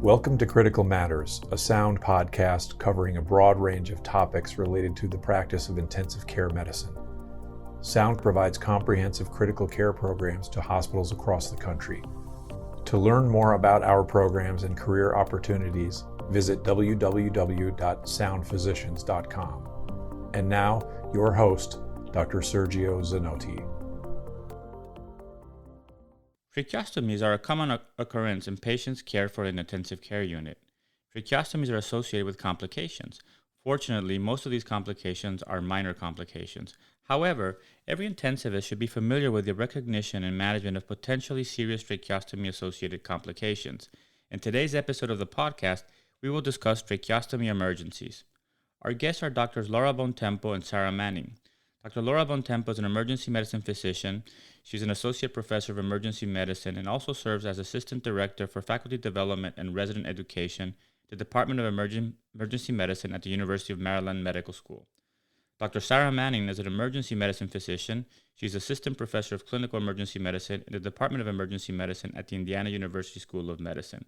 Welcome to Critical Matters, a sound podcast covering a broad range of topics related to the practice of intensive care medicine. Sound provides comprehensive critical care programs to hospitals across the country. To learn more about our programs and career opportunities, visit www.soundphysicians.com. And now, your host, Dr. Sergio Zanotti. Tracheostomies are a common occurrence in patients cared for in an intensive care unit. Tracheostomies are associated with complications. Fortunately, most of these complications are minor complications. However, every intensivist should be familiar with the recognition and management of potentially serious tracheostomy-associated complications. In today's episode of the podcast, we will discuss tracheostomy emergencies. Our guests are Drs. Bontempo and Sara Manning. Dr. Laura Bontempo is an emergency medicine physician. She's an associate professor of emergency medicine and also serves as assistant director for faculty development and resident education at the Department of Emergency Medicine at the University of Maryland Medical School. Dr. Sara Manning is an emergency medicine physician. She's assistant professor of clinical emergency medicine in the Department of Emergency Medicine at the Indiana University School of Medicine.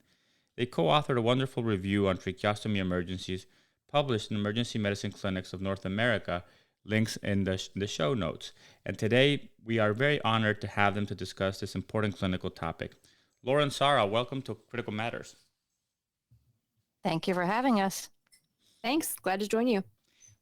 They co-authored a wonderful review on tracheostomy emergencies published in Emergency Medicine Clinics of North America, links in the show notes. And today, we are very honored to have them to discuss this important clinical topic. Laura and Sara, welcome to Critical Matters. Thank you for having us. Thanks. Glad to join you.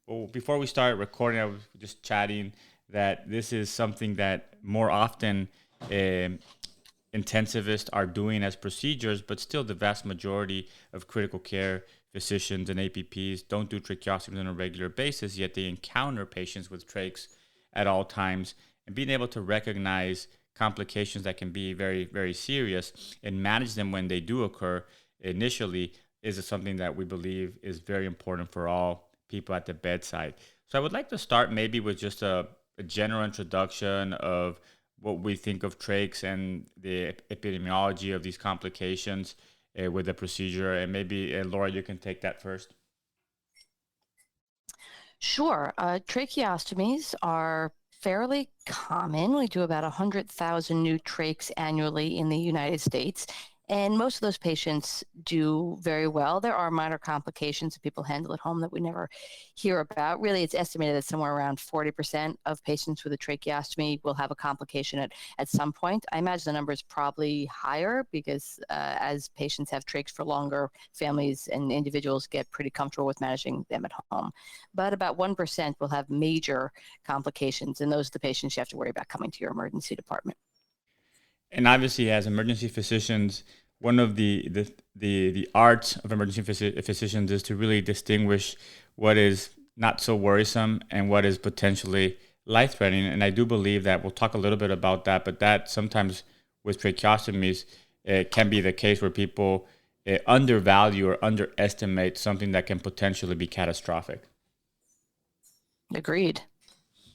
Well, before we start recording, I was just chatting that this is something that more often intensivists are doing as procedures, but still the vast majority of critical care physicians and APPs don't do tracheostomies on a regular basis, yet they encounter patients with trachs at all times. And being able to recognize complications that can be very, very serious and manage them when they do occur initially is something that we believe is very important for all people at the bedside. So I would like to start maybe with just a general introduction of what we think of trachs and the epidemiology of these complications with the procedure. And maybe, Laura, you can take that first. Sure. Tracheostomies are fairly common. We do about 100,000 new trachs annually in the United States. And most of those patients do very well. There are minor complications that people handle at home that we never hear about. Really, it's estimated that somewhere around 40% of patients with a tracheostomy will have a complication at some point. I imagine the number is probably higher because as patients have trachs for longer, families and individuals get pretty comfortable with managing them at home. But about 1% will have major complications, and those are the patients you have to worry about coming to your emergency department. And obviously, as emergency physicians, one of the arts of emergency physicians is to really distinguish what is not so worrisome and what is potentially life-threatening. And I do believe that we'll talk a little bit about that, but that sometimes with tracheostomies can be the case where people undervalue or underestimate something that can potentially be catastrophic. Agreed.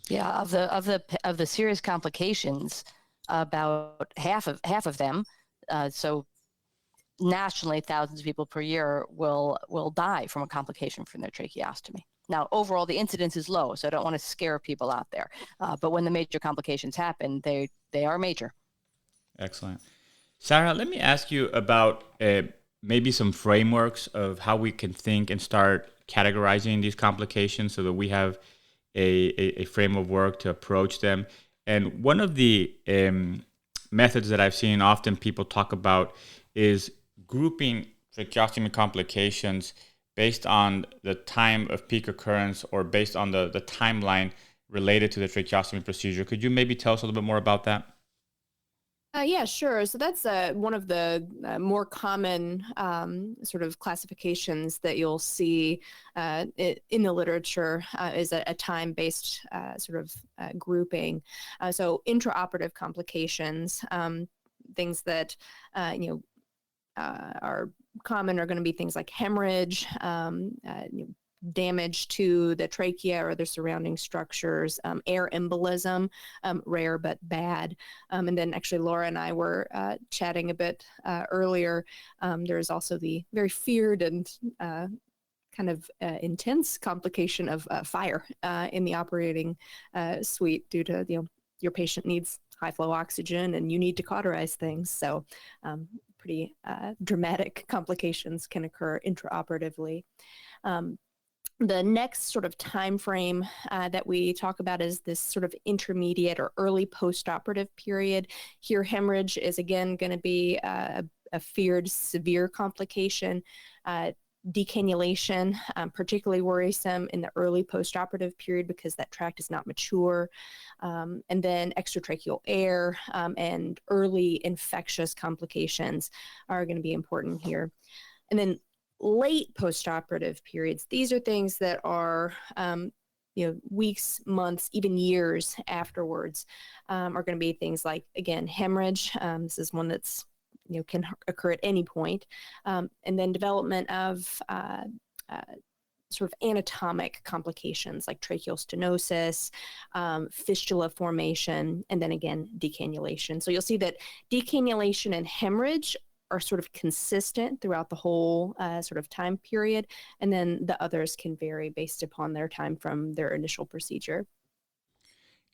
Yeah, of the serious complications, about half of them, so nationally thousands of people per year will die from a complication from their tracheostomy. Now, overall, the incidence is low, so I don't want to scare people out there. But when the major complications happen, they are major. Excellent. Sara, let me ask you about maybe some frameworks of how we can think and start categorizing these complications so that we have a frame of work to approach them. And one of the methods that I've seen often people talk about is grouping tracheostomy complications based on the time of peak occurrence or based on the timeline related to the tracheostomy procedure. Could you maybe tell us a little bit more about that? Yeah, sure. So that's one of the more common sort of classifications that you'll see in the literature is a time-based sort of grouping. So intraoperative complications, things that are common are going to be things like hemorrhage, damage to the trachea or the surrounding structures, air embolism, rare but bad. And then actually Laura and I were chatting a bit earlier. There's also the very feared and kind of intense complication of fire in the operating suite due to, your patient needs high flow oxygen and you need to cauterize things. So pretty dramatic complications can occur intraoperatively. The next sort of time frame that we talk about is this sort of intermediate or early postoperative period. Here, hemorrhage is again going to be a feared severe complication. Decannulation, particularly worrisome in the early postoperative period because that tract is not mature. And then extratracheal air and early infectious complications are going to be important here. And then late postoperative periods, these are things that are weeks, months, even years afterwards, are going to be things like, again, hemorrhage. This is one that's can occur at any point. And then development of sort of anatomic complications like tracheostenosis, fistula formation, and then again, decannulation. So you'll see that decannulation and hemorrhage are sort of consistent throughout the whole sort of time period. And then the others can vary based upon their time from their initial procedure.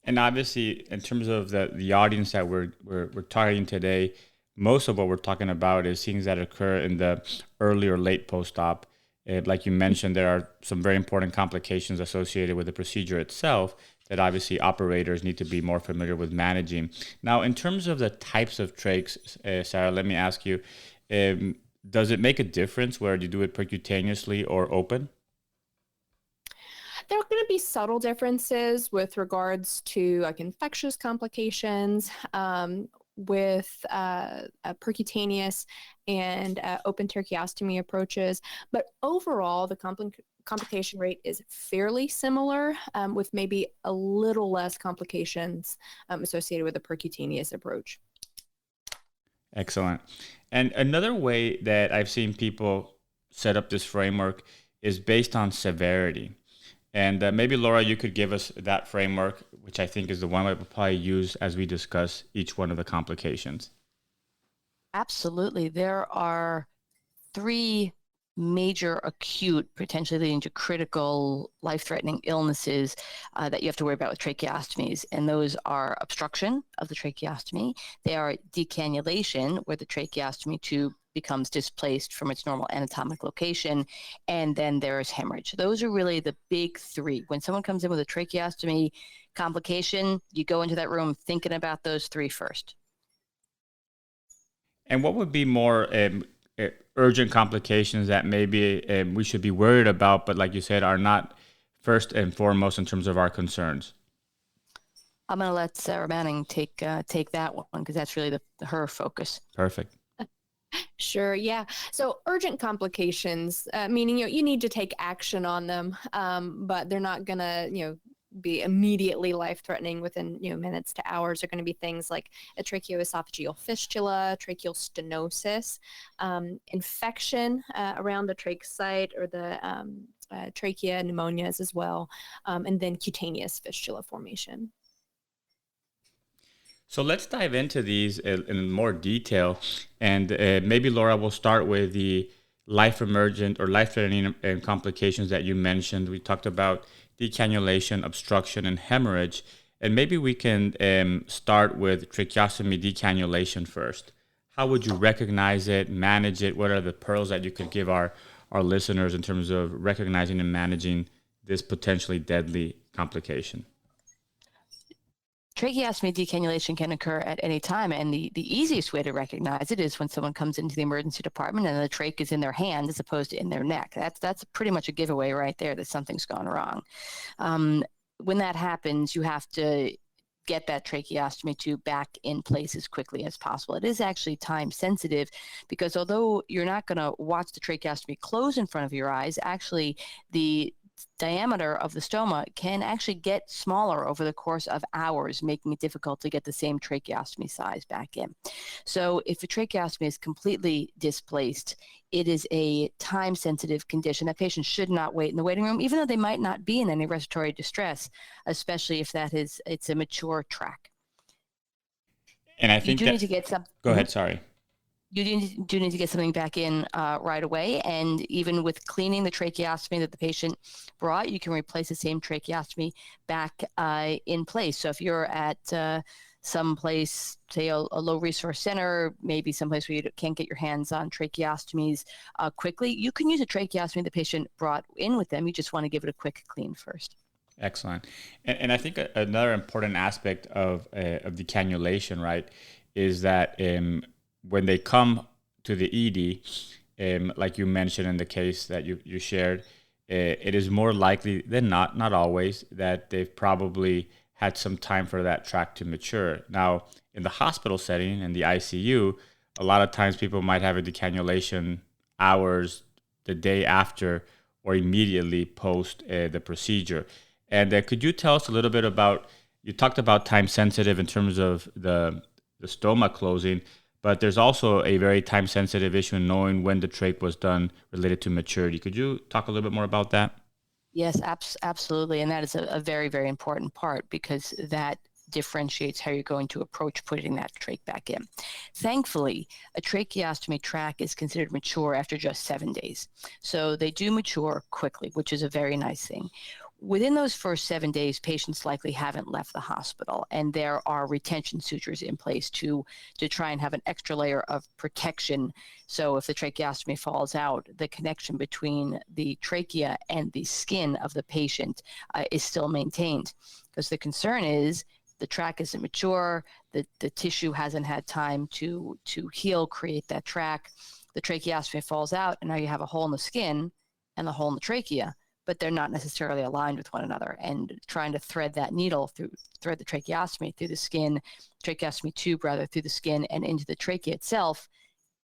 And obviously, in terms of the audience that we're targeting today, most of what we're talking about is things that occur in the early or late post-op. Like you mentioned, there are some very important complications associated with the procedure itself that obviously operators need to be more familiar with managing. Now, in terms of the types of trachs, Sara, let me ask you, does it make a difference whether you do it percutaneously or open? There are going to be subtle differences with regards to like infectious complications with percutaneous and open tracheostomy approaches. But overall, the complication rate is fairly similar, with maybe a little less complications associated with the percutaneous approach. Excellent. And another way that I've seen people set up this framework is based on severity. And maybe, Laura, you could give us that framework, which I think is the one that we'll probably use as we discuss each one of the complications. Absolutely. There are 3 major acute, potentially leading to critical, life-threatening illnesses that you have to worry about with tracheostomies. And those are obstruction of the tracheostomy. They are decannulation, where the tracheostomy tube becomes displaced from its normal anatomic location, and then there's hemorrhage. Those are really the big 3. When someone comes in with a tracheostomy complication, you go into that room thinking about those 3 first. And what would be more urgent complications that maybe we should be worried about, but like you said, are not first and foremost in terms of our concerns? I'm going to let Sara Manning take that one because that's really her focus. Perfect. Sure. Yeah. So urgent complications, meaning you need to take action on them, but they're not going to be immediately life-threatening within minutes to hours. Are going to be things like a tracheoesophageal fistula, tracheal stenosis, infection around the trach site or the trachea, pneumonias as well, and then cutaneous fistula formation. So let's dive into these in more detail. And maybe, Laura, we'll start with the life-emergent or life-threatening complications that you mentioned. We talked about decannulation, obstruction, and hemorrhage. And maybe we can start with tracheostomy decannulation first. How would you recognize it, manage it? What are the pearls that you could give our listeners in terms of recognizing and managing this potentially deadly complication? Tracheostomy decannulation can occur at any time, and the easiest way to recognize it is when someone comes into the emergency department and the trach is in their hand as opposed to in their neck. That's pretty much a giveaway right there that something's gone wrong. When that happens, you have to get that tracheostomy tube back in place as quickly as possible. It is actually time sensitive because although you're not going to watch the tracheostomy close in front of your eyes, actually the diameter of the stoma can actually get smaller over the course of hours, making it difficult to get the same tracheostomy size back in. So if a tracheostomy is completely displaced, it is a time-sensitive condition. That patient should not wait in the waiting room, even though they might not be in any respiratory distress, especially if it's a mature tract. And I think you do need to get some. Go ahead, sorry. You do need to get something back in right away. And even with cleaning the tracheostomy that the patient brought, you can replace the same tracheostomy back in place. So if you're at someplace, say a low resource center, maybe someplace where you can't get your hands on tracheostomies quickly, you can use a tracheostomy the patient brought in with them. You just want to give it a quick clean first. Excellent. And I think another important aspect of the cannulation, right, is that when they come to the ED, like you mentioned in the case that you shared, it is more likely than not always, that they've probably had some time for that tract to mature. Now, in the hospital setting, in the ICU, a lot of times people might have a decannulation hours the day after or immediately post the procedure. And could you tell us a little bit about, you talked about time sensitive in terms of the stoma closing, but there's also a very time sensitive issue in knowing when the trach was done related to maturity. Could you talk a little bit more about that? Yes, absolutely. And that is a very, very important part, because that differentiates how you're going to approach putting that trach back in. Thankfully, a tracheostomy tract is considered mature after just 7 days. So they do mature quickly, which is a very nice thing. Within those first 7 days, patients likely haven't left the hospital, and there are retention sutures in place to try and have an extra layer of protection. So if the tracheostomy falls out, the connection between the trachea and the skin of the patient is still maintained, because the concern is the tract isn't mature, the tissue hasn't had time to heal, create that tract. The tracheostomy falls out, and now you have a hole in the skin and the hole in the trachea, but they're not necessarily aligned with one another. And trying to thread that needle thread the tracheostomy through the skin, tracheostomy tube rather, through the skin and into the trachea itself,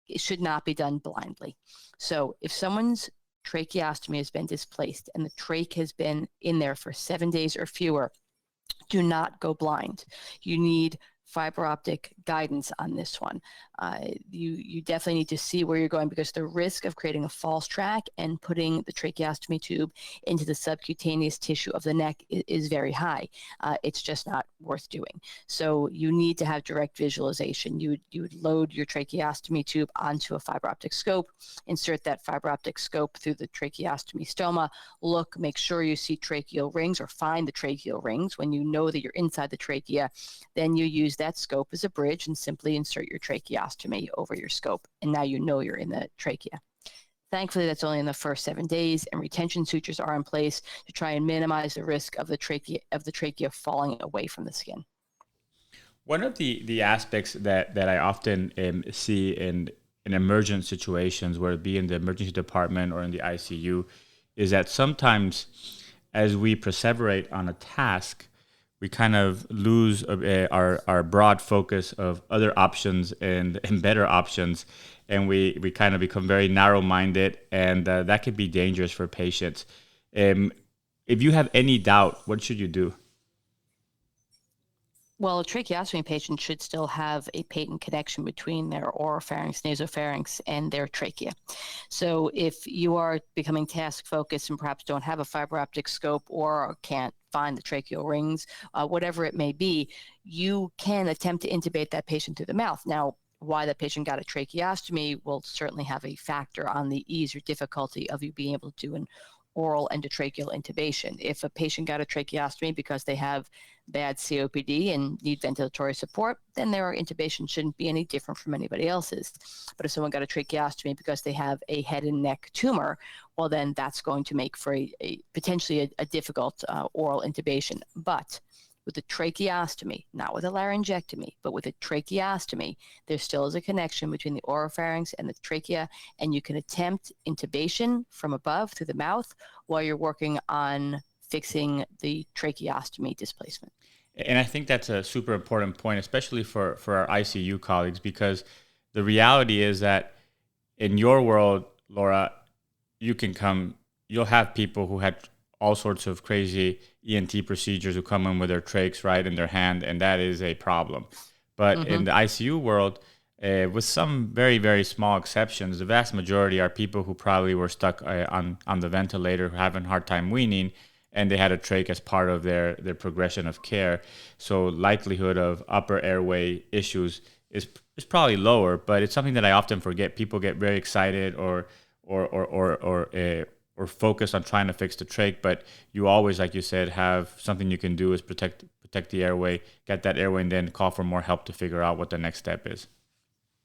it should not be done blindly. So if someone's tracheostomy has been displaced and the trach has been in there for 7 days or fewer, do not go blind. You need fiber optic guidance on this one. You definitely need to see where you're going, because the risk of creating a false tract and putting the tracheostomy tube into the subcutaneous tissue of the neck is very high. It's just not worth doing. So you need to have direct visualization. You would load your tracheostomy tube onto a fiber optic scope, insert that fiber optic scope through the tracheostomy stoma, make sure you see tracheal rings or find the tracheal rings. When you know that you're inside the trachea, then you use that scope as a bridge and simply insert your tracheostomy over your scope. And now you know you're in the trachea. Thankfully, that's only in the first 7 days, and retention sutures are in place to try and minimize the risk of the trachea falling away from the skin. One of the aspects that I often see in emergent situations, whether it be in the emergency department or in the ICU, is that sometimes as we perseverate on a task, we kind of lose our broad focus of other options and better options, and we kind of become very narrow-minded, and that could be dangerous for patients. If you have any doubt, what should you do? Well, a tracheostomy patient should still have a patent connection between their oropharynx, nasopharynx, and their trachea. So if you are becoming task-focused and perhaps don't have a fiber optic scope or can't find the tracheal rings, whatever it may be, you can attempt to intubate that patient through the mouth. Now, why the patient got a tracheostomy will certainly have a factor on the ease or difficulty of you being able to do an oral endotracheal intubation. If a patient got a tracheostomy because they have bad COPD and need ventilatory support, then their intubation shouldn't be any different from anybody else's. But if someone got a tracheostomy because they have a head and neck tumor, well, then that's going to make for a potentially a difficult oral intubation. But with a tracheostomy, not with a laryngectomy, but with a tracheostomy, there still is a connection between the oropharynx and the trachea, and you can attempt intubation from above through the mouth while you're working on fixing the tracheostomy displacement. And I think that's a super important point, especially for our ICU colleagues, because the reality is that in your world, Laura, you'll have people who had all sorts of crazy ENT procedures who come in with their trachs right in their hand, and that is a problem. But in the ICU world, with some very, very small exceptions, the vast majority are people who probably were stuck on the ventilator, who having a hard time weaning, and they had a trach as part of their progression of care. So likelihood of upper airway issues is probably lower, but it's something that I often forget. People get very excited or focus on trying to fix the trach, but you always, like you said, have something you can do is protect protect the airway, get that airway, and then call for more help to figure out what the next step is.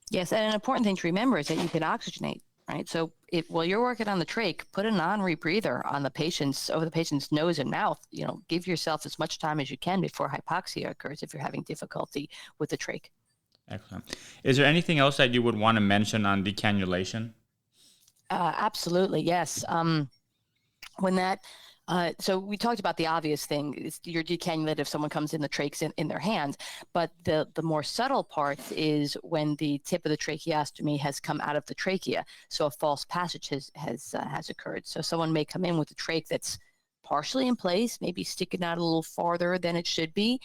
Yes, and an important thing to remember is that you can oxygenate, right? So while you're working on the trach, put a non-rebreather on the patient's, over the patient's nose and mouth. Give yourself as much time as you can before hypoxia occurs if you're having difficulty with the trach. Excellent. Is there anything else that you would want to mention on decannulation? Absolutely, yes. So we talked about the obvious thing. You're decannulated if someone comes in the trachs in their hands, but the more subtle part is when the tip of the tracheostomy has come out of the trachea, so a false passage has occurred. So someone may come in with a trach that's partially in place, maybe sticking out a little farther than it should be.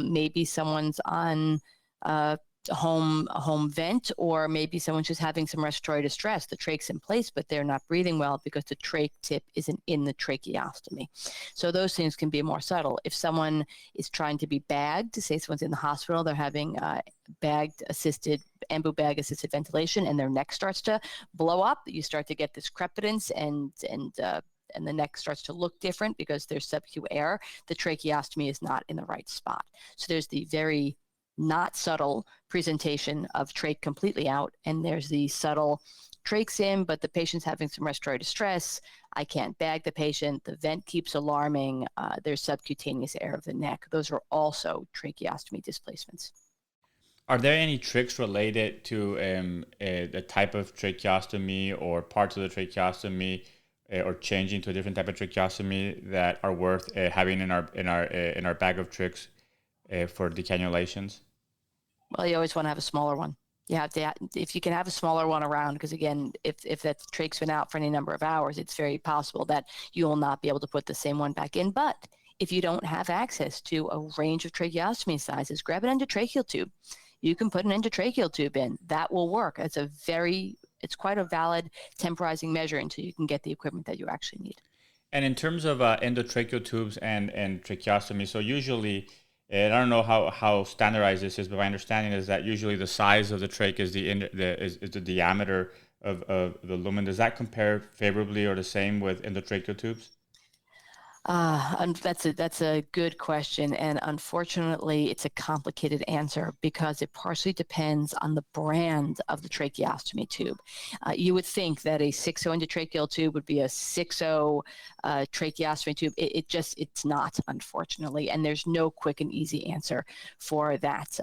Maybe someone's on a home vent, or maybe someone's just having some respiratory distress. The trach's in place, but they're not breathing well because the trach tip isn't in the tracheostomy. So those things can be more subtle. If someone is trying to be bagged, say someone's in the hospital, they're having ambu bag assisted ventilation, and their neck starts to blow up, you start to get this crepitance and the neck starts to look different because there's sub-Q air. The tracheostomy is not in the right spot. So there's the very not subtle presentation of trach completely out, and there's the subtle trach's in, but the patient's having some respiratory distress. I can't bag the patient. The vent keeps alarming. There's subcutaneous air of the neck. Those are also tracheostomy displacements. Are there any tricks related to the type of tracheostomy or parts of the tracheostomy or changing to a different type of tracheostomy that are worth having in our bag of tricks for decannulations? Well, you always want to have a smaller one. You have to, if you can have a smaller one around, because again, if that trach's been out for any number of hours, it's very possible that you will not be able to put the same one back in. But if you don't have access to a range of tracheostomy sizes, grab an endotracheal tube. You can put an endotracheal tube in. That will work. It's quite a valid temporizing measure until you can get the equipment that you actually need. And in terms of endotracheal tubes and tracheostomy, so usually, and I don't know how standardized this is, but my understanding is that usually the size of the trach is the diameter of the lumen. Does that compare favorably or the same with endotracheal tubes? And that's a good question, and unfortunately, it's a complicated answer because it partially depends on the brand of the tracheostomy tube. You would think that a 6.0 endotracheal tube would be a 6.0 tracheostomy tube. It's not, unfortunately, and there's no quick and easy answer for that.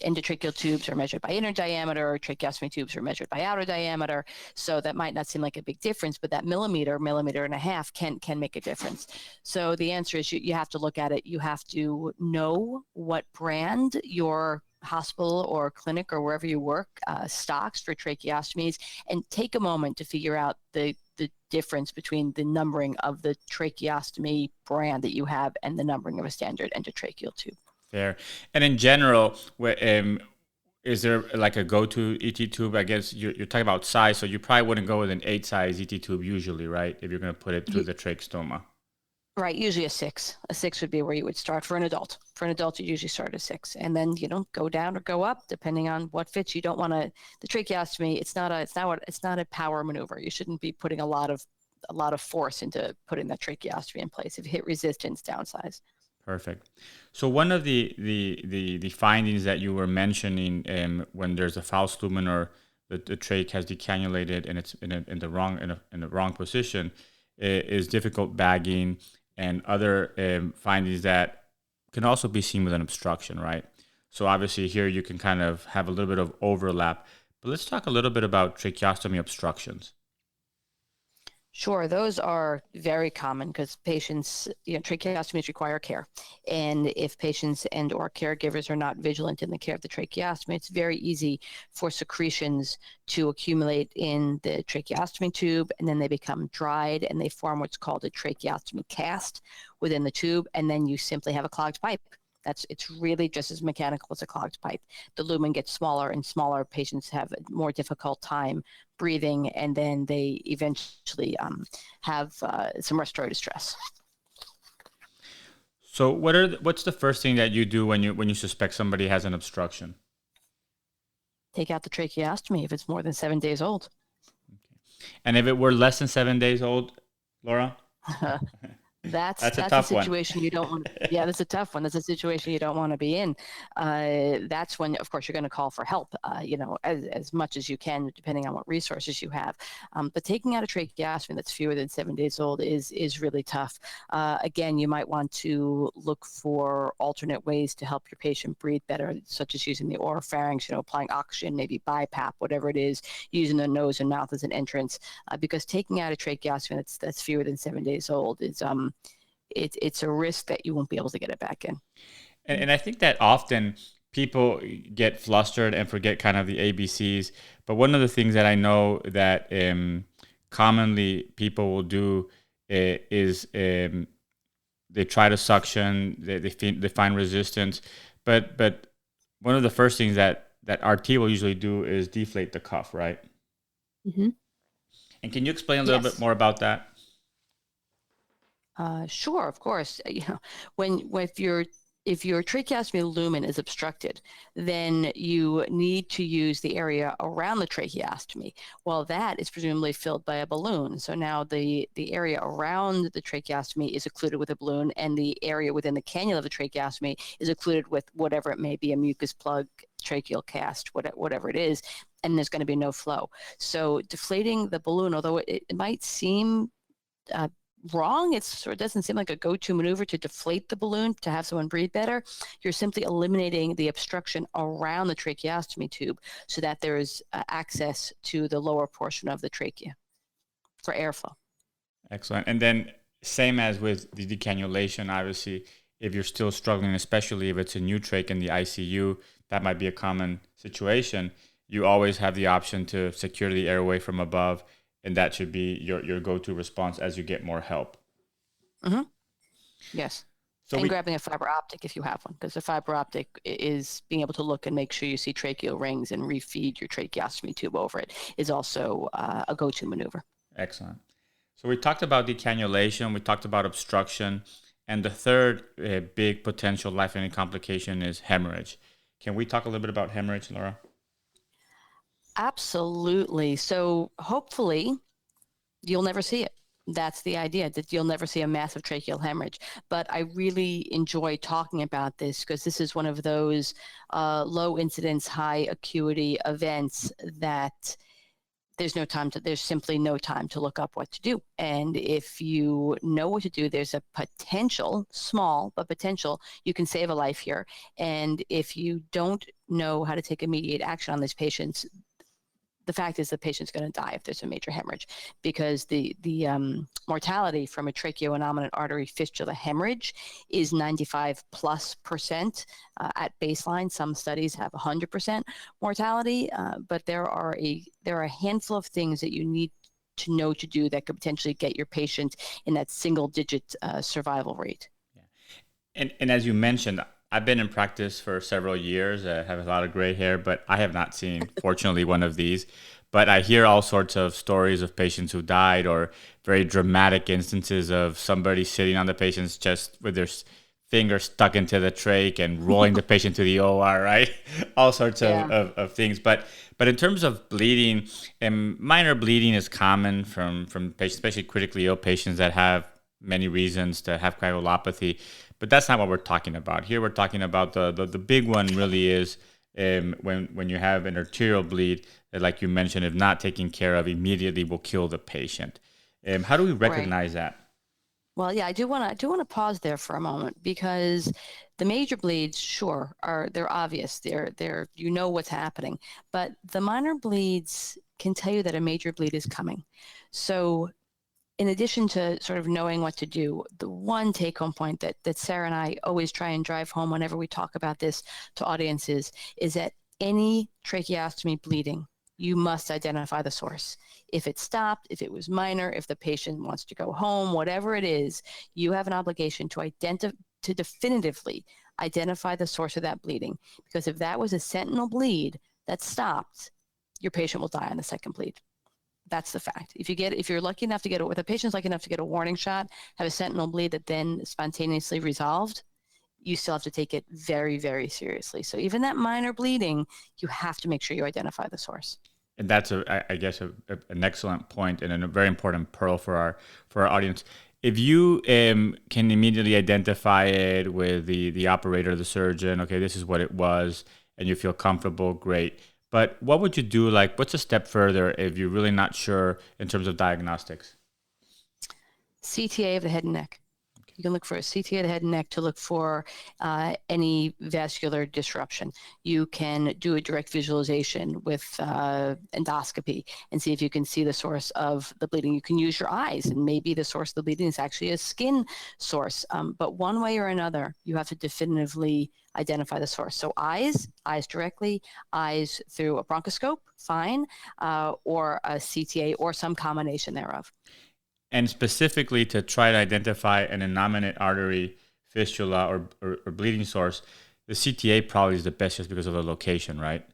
Endotracheal tubes are measured by inner diameter, tracheostomy tubes are measured by outer diameter. So that might not seem like a big difference, but that millimeter and a half can make a difference. So the answer is you have to look at it. You have to know what brand your hospital or clinic or wherever you work stocks for tracheostomies, and take a moment to figure out the difference between the numbering of the tracheostomy brand that you have and the numbering of a standard endotracheal tube. Fair. And in general, is there like a go-to ET tube? I guess you're talking about size, so you probably wouldn't go with an 8 size ET tube usually, right? If you're going to put it through the tracheostoma. Right. Usually a 6. A 6 would be where you would start for an adult. For an adult, you usually start at 6, and then go down or go up depending on what fits. You don't want to. The tracheostomy. It's not a power maneuver. You shouldn't be putting a lot of force into putting that tracheostomy in place. If you hit resistance, downsize. Perfect. So one of the findings that you were mentioning when there's a false lumen or the trach has decannulated and it's in the wrong position is difficult bagging and other findings that can also be seen with an obstruction, right? So obviously here you can kind of have a little bit of overlap, but let's talk a little bit about tracheostomy obstructions. Sure, those are very common because patients, tracheostomies require care. And if patients and or caregivers are not vigilant in the care of the tracheostomy, it's very easy for secretions to accumulate in the tracheostomy tube, and then they become dried and they form what's called a tracheostomy cast within the tube, and then you simply have a clogged pipe. It's really just as mechanical as a clogged pipe. The lumen gets smaller and smaller. Patients have a more difficult time breathing, and then they eventually have some respiratory distress. So what's the first thing that you do when you suspect somebody has an obstruction? Take out the tracheostomy if it's more than 7 days old. Okay. And if it were less than 7 days old, Laura? That's a a tough one. situation you don't want. Yeah, that's a tough one. That's a situation you don't want to be in. That's when, of course, you're going to call for help. As much as you can, depending on what resources you have. But taking out a tracheostomy that's fewer than 7 days old is really tough. Again, you might want to look for alternate ways to help your patient breathe better, such as using the oropharynx, applying oxygen, maybe BiPAP, whatever it is, using the nose and mouth as an entrance. Because taking out a tracheostomy that's fewer than 7 days old is it's a risk that you won't be able to get it back in. And I think that often people get flustered and forget kind of the ABCs. But one of the things that I know that commonly people will do is they try to suction, they find resistance. But one of the first things that RT will usually do is deflate the cuff, right? Mm-hmm. And can you explain a little bit more about that? Sure, of course. If your tracheostomy lumen is obstructed, then you need to use the area around the tracheostomy. Well, that is presumably filled by a balloon. So now the area around the tracheostomy is occluded with a balloon, and the area within the cannula of the tracheostomy is occluded with whatever it may be, a mucus plug, tracheal cast, whatever it is, and there's going to be no flow. So deflating the balloon, although it might seem wrong, it doesn't seem like a go-to maneuver to deflate the balloon to have someone breathe better. You're simply eliminating the obstruction around the tracheostomy tube so that there is access to the lower portion of the trachea for airflow. Excellent. And then same as with the decannulation, obviously, if you're still struggling, especially if it's a new trach in the ICU, that might be a common situation. You always have the option to secure the airway from above, and that should be your go-to response as you get more help. Mm-hmm. Yes. So grabbing a fiber optic if you have one, because the fiber optic is being able to look and make sure you see tracheal rings and refeed your tracheostomy tube over it is also a go-to maneuver. Excellent. So we talked about decannulation, we talked about obstruction, and the third big potential life-ending complication is hemorrhage. Can we talk a little bit about hemorrhage, Laura? Absolutely. So hopefully you'll never see it. That's the idea, that you'll never see a massive tracheal hemorrhage. But I really enjoy talking about this because this is one of those low incidence, high acuity events that there's simply no time to look up what to do. And if you know what to do, there's a potential, small, but potential, you can save a life here. And if you don't know how to take immediate action on these patients, the fact is the patient's going to die if there's a major hemorrhage, because the mortality from a tracheoinnominate artery fistula hemorrhage is 95+% at baseline. Some studies have 100% mortality, but there are a handful of things that you need to know to do that could potentially get your patient in that single-digit survival rate. Yeah. And as you mentioned, I've been in practice for several years. I have a lot of gray hair, but I have not seen, fortunately, one of these. But I hear all sorts of stories of patients who died, or very dramatic instances of somebody sitting on the patient's chest with their finger stuck into the trach and rolling the patient to the OR, right? All sorts of things. But in terms of bleeding, minor bleeding is common from patients, especially critically ill patients that have many reasons to have coagulopathy. But that's not what we're talking about. Here we're talking about the big one really is when you have an arterial bleed that, like you mentioned, if not taken care of immediately, will kill the patient. How do we recognize that? Well, yeah, I do want to pause there for a moment, because the major bleeds, sure, they're obvious. They're you know what's happening, but the minor bleeds can tell you that a major bleed is coming. So in addition to sort of knowing what to do, the one take-home point that Sarah and I always try and drive home whenever we talk about this to audiences is that any tracheostomy bleeding, you must identify the source. If it stopped, if it was minor, if the patient wants to go home, whatever it is, you have an obligation to definitively identify the source of that bleeding. Because if that was a sentinel bleed that stopped, your patient will die on the second bleed. That's the fact. If you're lucky enough to get if a patient's lucky enough to get a warning shot, have a sentinel bleed that then spontaneously resolved, you still have to take it very, very seriously. So even that minor bleeding, you have to make sure you identify the source. And that's, I guess, an excellent point and a very important pearl for our audience. If you can immediately identify it with the operator, the surgeon, okay, this is what it was, and you feel comfortable, great. But what would you do? Like, what's a step further if you're really not sure in terms of diagnostics? CTA of the head and neck. You can look for a CTA of the head and neck to look for any vascular disruption. You can do a direct visualization with endoscopy and see if you can see the source of the bleeding. You can use your eyes, and maybe the source of the bleeding is actually a skin source. But one way or another, you have to definitively identify the source. So eyes directly, eyes through a bronchoscope, fine, or a CTA or some combination thereof. And specifically to try to identify an innominate artery fistula or bleeding source, the CTA probably is the best just because of the location, right?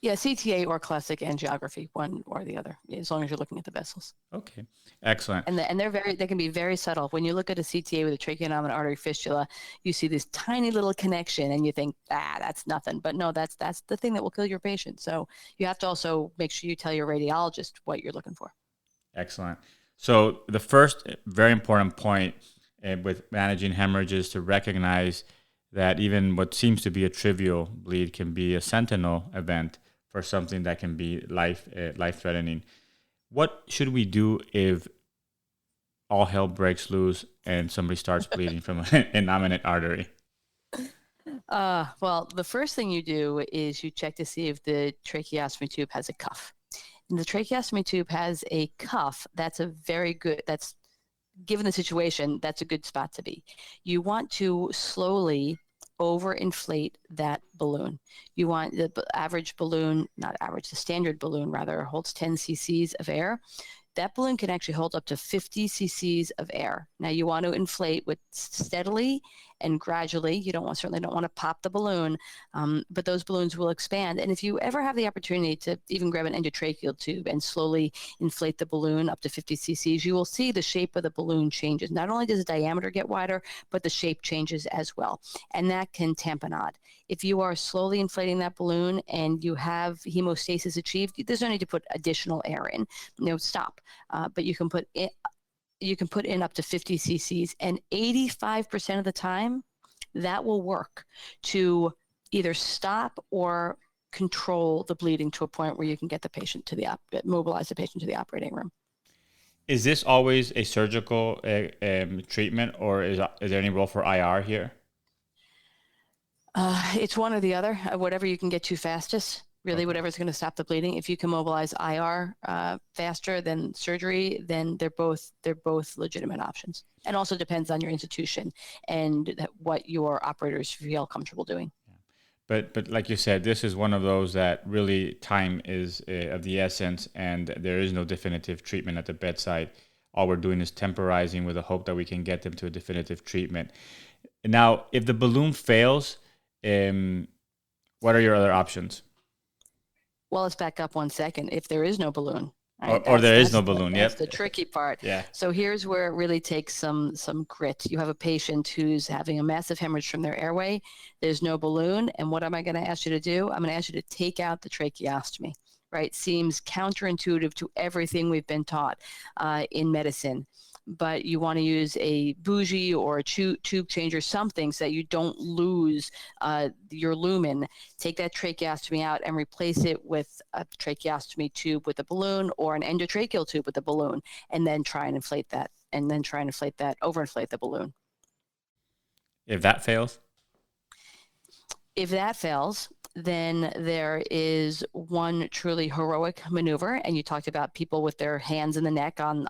Yeah, CTA or classic angiography, one or the other, as long as you're looking at the vessels. Okay, excellent. And they can be very subtle. When you look at a CTA with a tracheoinnominate artery fistula, you see this tiny little connection, and you think, that's nothing. But no, that's the thing that will kill your patient. So you have to also make sure you tell your radiologist what you're looking for. Excellent. So the first very important point with managing hemorrhages to recognize that even what seems to be a trivial bleed can be a sentinel event for something that can be life-threatening. What should we do if all hell breaks loose and somebody starts bleeding from an innominate artery? Well, the first thing you do is you check to see if the tracheostomy tube has a cuff. And the tracheostomy tube has a cuff. That's given the situation, that's a good spot to be. You want to slowly overinflate that balloon. You want the standard balloon rather, holds 10 cc's of air. That balloon can actually hold up to 50 cc's of air. Now you want to inflate with steadily and gradually. You certainly don't want to pop the balloon, but those balloons will expand. And if you ever have the opportunity to even grab an endotracheal tube and slowly inflate the balloon up to 50 cc's, you will see the shape of the balloon changes. Not only does the diameter get wider, but the shape changes as well. And that can tamponade. If you are slowly inflating that balloon and you have hemostasis achieved, there's no need to put additional air in. Stop. But you can put in up to 50 cc's, and 85% of the time that will work to either stop or control the bleeding to a point where you can get the patient mobilize the patient to the operating room. Is this always a surgical treatment, or is there any role for IR here? It's one or the other, whatever you can get to fastest. Really, whatever's going to stop the bleeding. If you can mobilize IR faster than surgery, then they're both legitimate options. And also depends on your institution and what your operators feel comfortable doing. But like you said, this is one of those that really time is of the essence, and there is no definitive treatment at the bedside. All we're doing is temporizing with the hope that we can get them to a definitive treatment. Now, if the balloon fails, what are your other options? Well, let's back up 1 second. If there is no balloon, right? Or there is no balloon, that's the tricky part. Yeah. So here's where it really takes some grit. You have a patient who's having a massive hemorrhage from their airway. There's no balloon, and what am I going to ask you to do? I'm going to ask you to take out the tracheostomy. Right? Seems counterintuitive to everything we've been taught in medicine. But you want to use a bougie or a tube changer, something so that you don't lose your lumen. Take that tracheostomy out and replace it with a tracheostomy tube with a balloon or an endotracheal tube with a balloon, and then try and inflate that, overinflate the balloon. If that fails? If that fails, then there is one truly heroic maneuver, and you talked about people with their hands in the neck on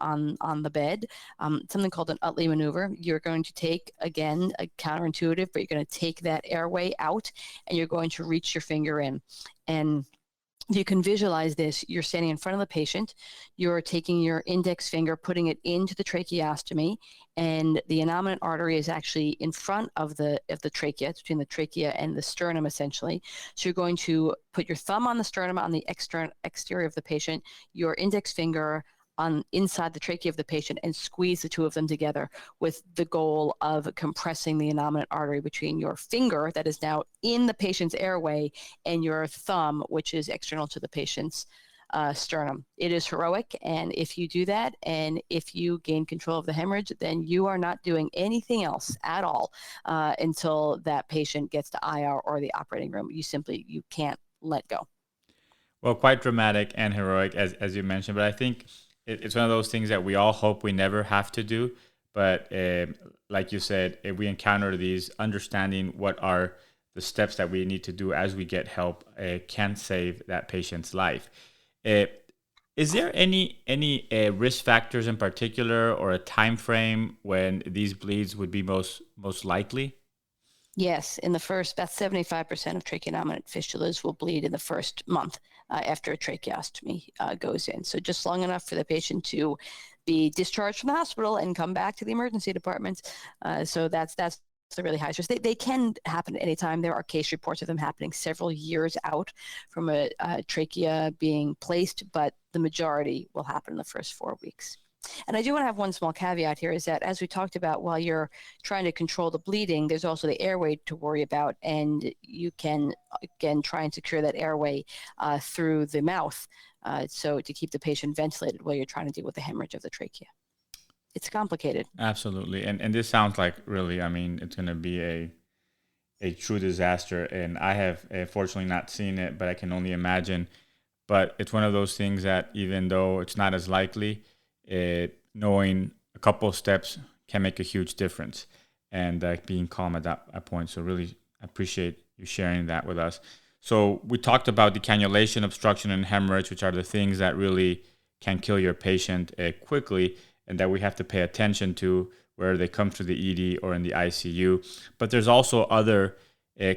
the bed, something called an Utley maneuver. You're going to take, again, a counterintuitive, but you're going to take that airway out, and you're going to reach your finger in. And you can visualize this. You're standing in front of the patient. You're taking your index finger, putting it into the tracheostomy, and the innominate artery is actually in front of the trachea, it's between the trachea and the sternum, essentially. So you're going to put your thumb on the sternum on the exterior of the patient, your index finger on inside the trachea of the patient, and squeeze the two of them together with the goal of compressing the innominate artery between your finger that is now in the patient's airway and your thumb, which is external to the patient's sternum. It is heroic, and if you do that, and if you gain control of the hemorrhage, then you are not doing anything else at all until that patient gets to IR or the operating room. You can't let go. Well, quite dramatic and heroic, as you mentioned, but I think it's one of those things that we all hope we never have to do. But like you said, if we encounter these, understanding what are the steps that we need to do as we get help can save that patient's life. Is there any risk factors in particular, or a time frame when these bleeds would be most likely? Yes, in the first, about 75% of tracheostomy fistulas will bleed in the first month after a tracheostomy goes in. So just long enough for the patient to be discharged from the hospital and come back to the emergency departments. So that's the really high risk. They can happen at any time. There are case reports of them happening several years out from a trachea being placed, but the majority will happen in the first 4 weeks. And I do want to have one small caveat here, is that as we talked about, while you're trying to control the bleeding, there's also the airway to worry about, and you can, again, try and secure that airway through the mouth, so to keep the patient ventilated while you're trying to deal with the hemorrhage of the trachea. It's complicated. Absolutely. And this sounds like really, I mean, it's going to be a true disaster. And I have fortunately not seen it, but I can only imagine. But it's one of those things that even though it's not as likely, knowing a couple of steps can make a huge difference, and being calm at that point. So really appreciate you sharing that with us. So we talked about decannulation, obstruction, and hemorrhage, which are the things that really can kill your patient quickly, and that we have to pay attention to where they come through the ED or in the ICU. But there's also other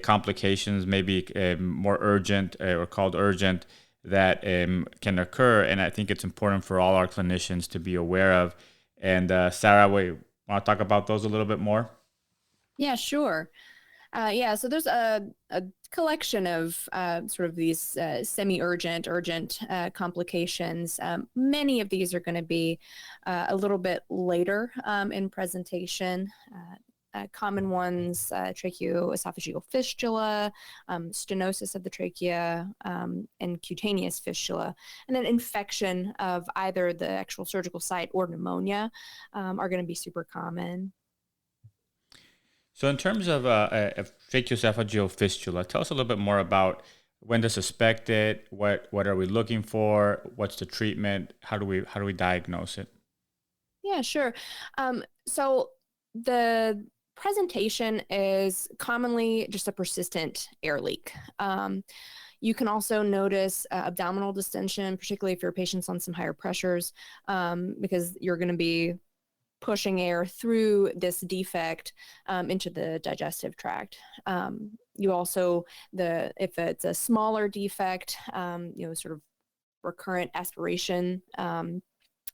complications, maybe more urgent or called urgent, that can occur. And I think it's important for all our clinicians to be aware of. And Sara, want to talk about those a little bit more? Yeah, sure. So there's a collection of sort of these semi-urgent, urgent complications. Many of these are going to be a little bit later in presentation. Common ones, tracheoesophageal fistula, stenosis of the trachea, and cutaneous fistula. And then infection of either the actual surgical site or pneumonia are going to be super common. So in terms of tracheoesophageal fistula, tell us a little bit more about when to suspect it, what are we looking for, what's the treatment, how do we diagnose it? Yeah, sure. So the presentation is commonly just a persistent air leak. You can also notice abdominal distension, particularly if your patient's on some higher pressures, because you're going to be pushing air through this defect into the digestive tract. You also, if it's a smaller defect, sort of recurrent aspiration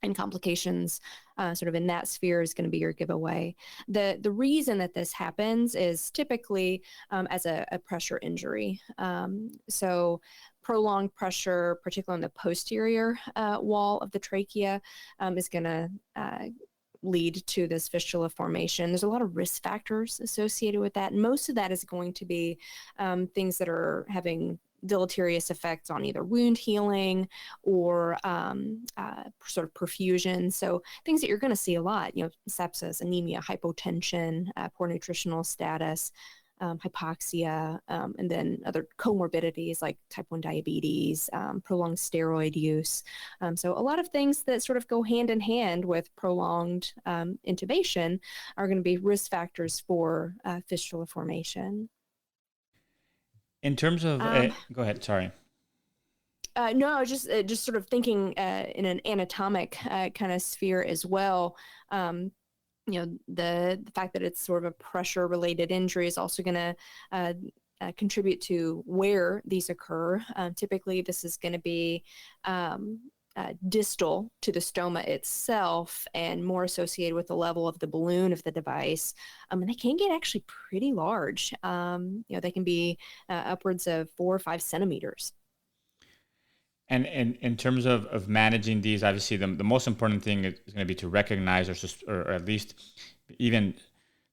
and complications sort of in that sphere is going to be your giveaway. The reason that this happens is typically as a pressure injury. So prolonged pressure, particularly on the posterior wall of the trachea, is going to lead to this fistula formation. There's a lot of risk factors associated with that. And most of that is going to be things that are having deleterious effects on either wound healing or sort of perfusion. So things that you're going to see a lot, sepsis, anemia, hypotension, poor nutritional status, hypoxia, and then other comorbidities like type 1 diabetes, prolonged steroid use. So a lot of things that sort of go hand in hand with prolonged intubation are going to be risk factors for fistula formation. In terms of, go ahead, sorry. No, I was just sort of thinking in an anatomic kind of sphere as well. The fact that it's sort of a pressure-related injury is also going to contribute to where these occur. Typically, this is going to be distal to the stoma itself and more associated with the level of the balloon of the device. And they can get actually pretty large. They can be upwards of 4 or 5 centimeters. And in terms of managing these, obviously the most important thing is going to be to recognize or at least even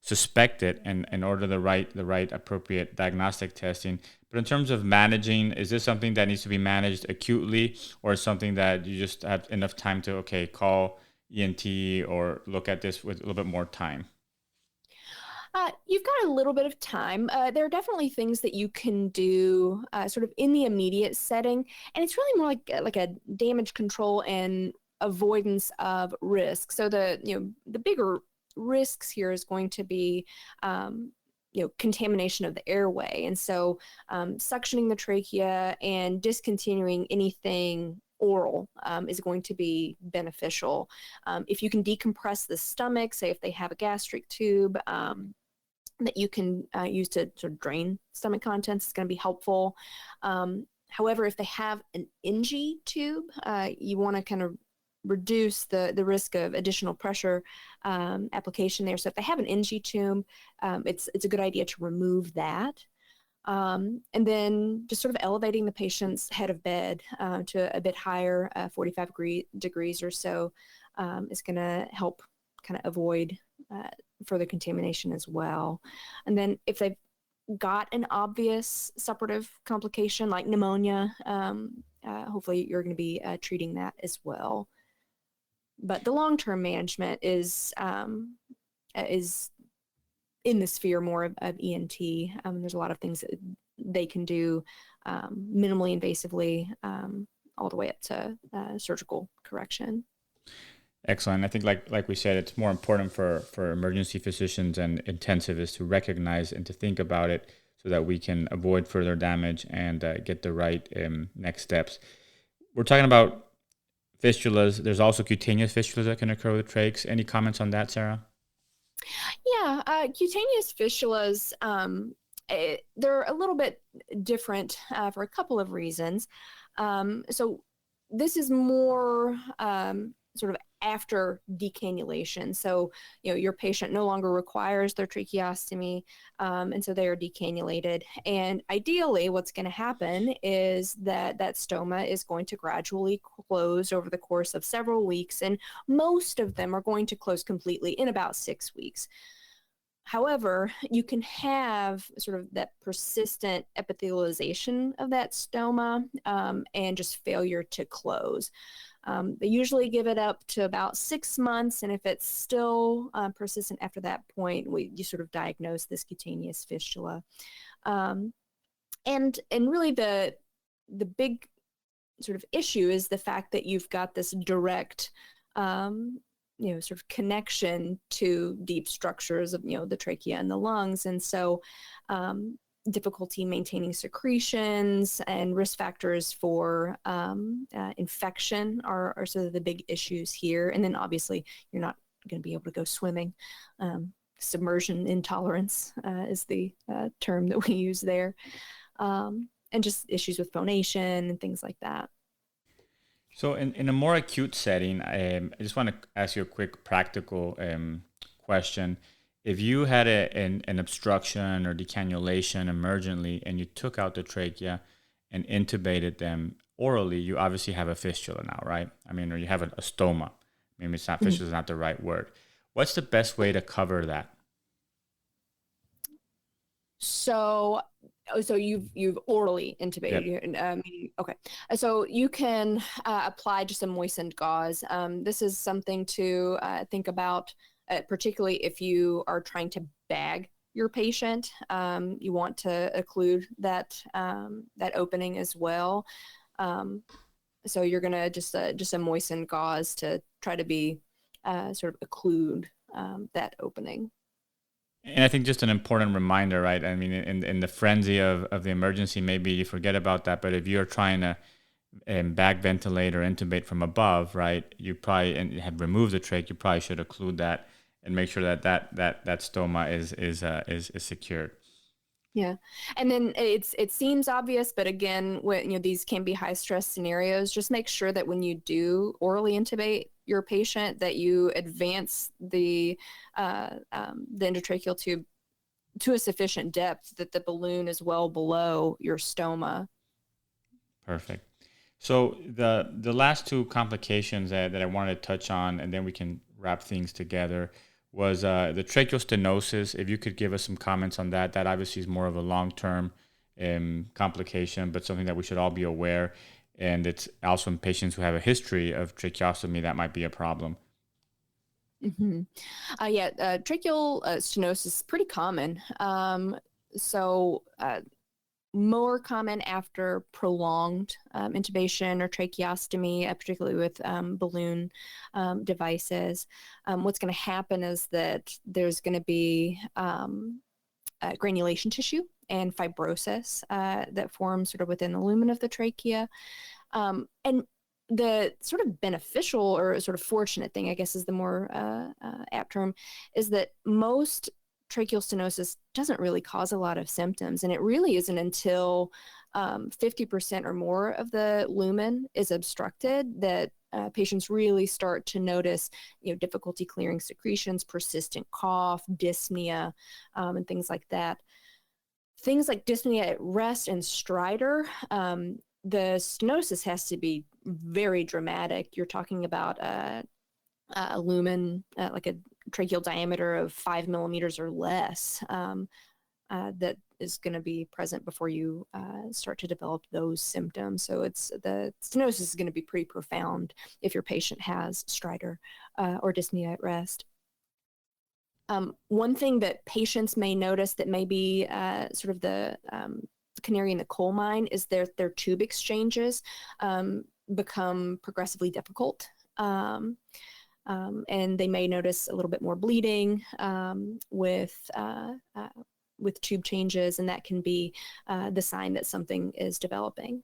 suspect it and order the right appropriate diagnostic testing. But in terms of managing, is this something that needs to be managed acutely, or something that you just have enough time to, call ENT or look at this with a little bit more time? You've got a little bit of time. There are definitely things that you can do sort of in the immediate setting, and it's really more like a damage control and avoidance of risk. So the bigger risks here is going to be contamination of the airway, and so suctioning the trachea and discontinuing anything oral is going to be beneficial. If you can decompress the stomach, say if they have a gastric tube that you can use to sort of drain stomach contents, is going to be helpful. However, if they have an NG tube, you want to kind of reduce the risk of additional pressure application there. So if they have an NG tube, it's a good idea to remove that. And then just sort of elevating the patient's head of bed to a bit higher, 45 degrees or so, is going to help kind of avoid further contamination as well. And then if they've got an obvious suppurative complication like pneumonia, hopefully you're going to be treating that as well. But the long-term management is in the sphere more of ENT. There's a lot of things that they can do minimally invasively, all the way up to surgical correction. Excellent. I think like we said, it's more important for emergency physicians and intensivists to recognize and to think about it so that we can avoid further damage and get the right next steps. We're talking about fistulas. There's also cutaneous fistulas that can occur with trachs. Any comments on that, Sara? Yeah, cutaneous fistulas, they're a little bit different for a couple of reasons. So this is more sort of after decannulation. So, your patient no longer requires their tracheostomy, and so they are decannulated. And ideally, what's going to happen is that stoma is going to gradually close over the course of several weeks, and most of them are going to close completely in about 6 weeks. However, you can have sort of that persistent epithelialization of that stoma and just failure to close. They usually give it up to about 6 months, and if it's still persistent after that point, you sort of diagnose this cutaneous fistula. And really the big sort of issue is the fact that you've got this direct sort of connection to deep structures of the trachea and the lungs, and so difficulty maintaining secretions and risk factors for infection are sort of the big issues here. And then obviously you're not going to be able to go swimming. Submersion intolerance is the term that we use there, and just issues with phonation and things like that. So in a more acute setting, I just want to ask you a quick practical question. If you had an obstruction or decannulation emergently and you took out the trachea and intubated them orally, you obviously have a fistula now, right? I mean, or you have a stoma. Maybe it's not fistula, is not the right word. What's the best way to cover that? So you've orally intubated. Yep. Okay. So you can apply just a moistened gauze. This is something to think about, particularly if you are trying to bag your patient. You want to occlude that opening as well. So you're gonna just a moistened gauze to try to be sort of occlude that opening. And I think just an important reminder, right? I mean, in the frenzy of the emergency, maybe you forget about that. But if you're trying to back ventilate or intubate from above, right, you probably and have removed the trach, you probably should occlude that and make sure that stoma is secured. Yeah, and then it seems obvious, but again, when these can be high stress scenarios, just make sure that when you do orally intubate your patient, that you advance the endotracheal tube to a sufficient depth that the balloon is well below your stoma. Perfect. So the last two complications that I wanted to touch on, and then we can wrap things together, was the tracheostenosis. If you could give us some comments on that. That obviously is more of a long-term complication, but something that we should all be aware. And it's also in patients who have a history of tracheostomy that might be a problem. Mm-hmm. Tracheal stenosis is pretty common. More common after prolonged intubation or tracheostomy, particularly with balloon devices. What's going to happen is that there's going to be granulation tissue and fibrosis that forms sort of within the lumen of the trachea. And the sort of beneficial or sort of fortunate thing, I guess is the more apt term, is that most tracheal stenosis doesn't really cause a lot of symptoms. And it really isn't until 50% or more of the lumen is obstructed that patients really start to notice, difficulty clearing secretions, persistent cough, dyspnea, and things like that. Things like dyspnea at rest and stridor, the stenosis has to be very dramatic. You're talking about a lumen, like a tracheal diameter of 5 millimeters or less, that is going to be present before you start to develop those symptoms. So the stenosis is going to be pretty profound if your patient has stridor or dyspnea at rest. One thing that patients may notice that may be sort of the canary in the coal mine is their tube exchanges become progressively difficult. And they may notice a little bit more bleeding with tube changes, and that can be the sign that something is developing.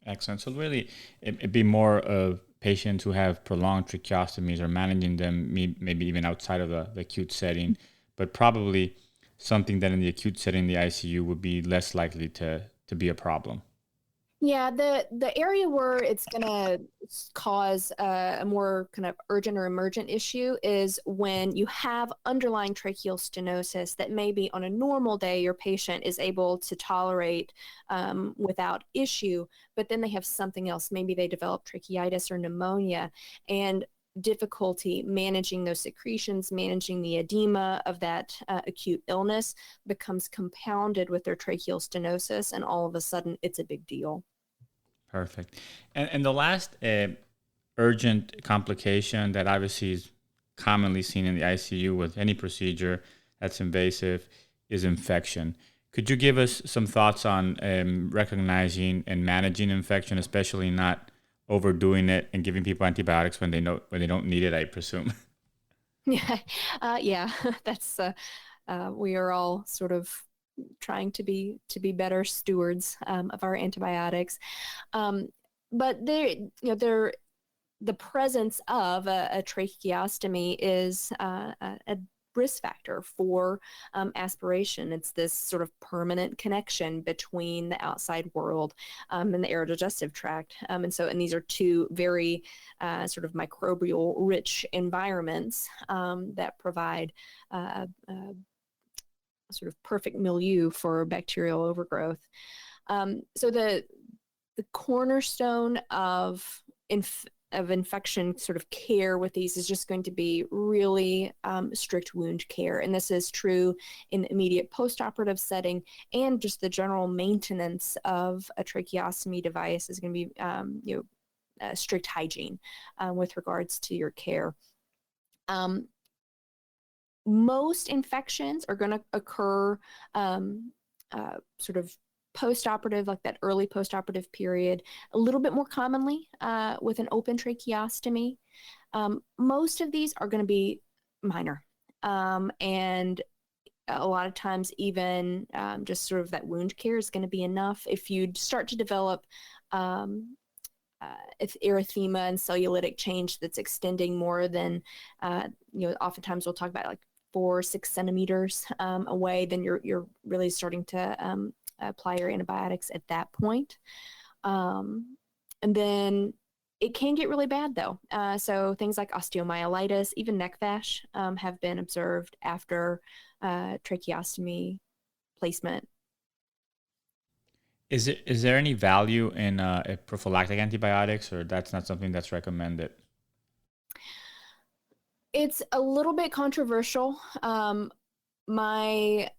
Excellent. So really, it'd be more of patients who have prolonged tracheostomies or managing them maybe even outside of the acute setting, but probably something that in the acute setting, the ICU, would be less likely to be a problem. Yeah, the area where it's going to cause a more kind of urgent or emergent issue is when you have underlying tracheal stenosis that maybe on a normal day your patient is able to tolerate without issue, but then they have something else. Maybe they develop tracheitis or pneumonia, and difficulty managing those secretions, managing the edema of that acute illness becomes compounded with their tracheal stenosis, and all of a sudden it's a big deal. Perfect. And the last urgent complication that obviously is commonly seen in the ICU with any procedure that's invasive is infection. Could you give us some thoughts on recognizing and managing infection, especially not overdoing it and giving people antibiotics when they don't need it, I presume? Yeah, that's we are all sort of trying to be better stewards of our antibiotics, but the presence of a tracheostomy is a risk factor for aspiration. It's this sort of permanent connection between the outside world and the aerodigestive tract. And these are two very sort of microbial rich environments that provide a sort of perfect milieu for bacterial overgrowth. So the cornerstone of infection sort of care with these is just going to be really strict wound care. And this is true in the immediate postoperative setting, and just the general maintenance of a tracheostomy device is going to be strict hygiene with regards to your care. Most infections are going to occur sort of postoperative, like that early postoperative period, a little bit more commonly with an open tracheostomy. Most of these are going to be minor. And a lot of times even just sort of that wound care is going to be enough. If you start to develop erythema and cellulitic change that's extending more than, oftentimes we'll talk about like 4-6 centimeters away, then you're really starting to apply your antibiotics at that point. And then it can get really bad though. So things like osteomyelitis, even neck vash have been observed after tracheostomy placement. Is there any value in prophylactic antibiotics, or that's not something that's recommended? It's a little bit controversial. My